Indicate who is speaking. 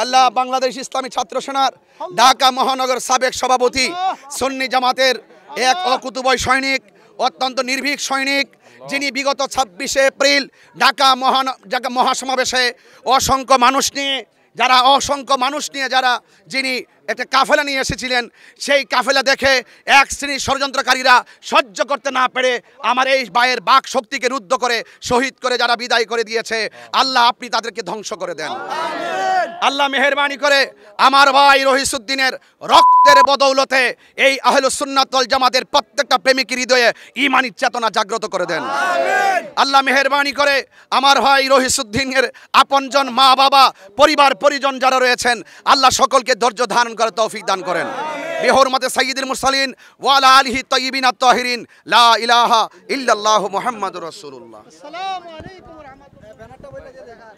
Speaker 1: আল্লাহ বাংলাদেশ ইসলামী ছাত্র সেনার ঢাকা মহানগর সাবেক সভাপতি সুন্নি জামাতের এক অকুতুবয় সৈনিক, অত্যন্ত নির্ভীক সৈনিক, যিনি বিগত 26শে এপ্রিল ঢাকা মহাসমাবেশে অসংখ্য মানুষ নিয়ে যারা যিনি একটা কাফেলা নিয়ে এসেছিলেন, সেই কাফেলা দেখে এক শ্রেণীর ষড়যন্ত্রকারীরা সহ্য করতে না পেরে আমার এই ভাইয়ের বাক শক্তিকে রুদ্ধ করে শহীদ করে যারা বিদায় করে দিয়েছে, আল্লাহ আপনি তাদেরকে ধ্বংস করে দেন। আল্লাহ মেহেরবানি করে আমার ভাই রহিসউদ্দিনের রক্তের বদৌলতে এই আহলুস সুন্নাত ওয়াল জামাতের প্রত্যেকটা প্রেমিকের হৃদয়ে ঈমানী চেতনা জাগ্রত করে দেন। আল্লাহ মেহেরবানি করে আমার ভাই রহিসউদ্দিনের আপনজন, মা বাবা, পরিবার পরিজন যারা রয়েছেন, আল্লাহ সকলকে ধৈর্য ধারণ করে তৌফিক দান করেন। বিহুরমাতে সাইয়্যিদুল মুরসালিন ওয়া আলা আলিহি তাইয়্যিবিন আত-তাহিরিন, লা ইলাহা ইল্লাল্লাহু মুহাম্মাদুর রাসূলুল্লাহ। আসসালামু আলাইকুম ওয়া রাহমাতুল্লাহ।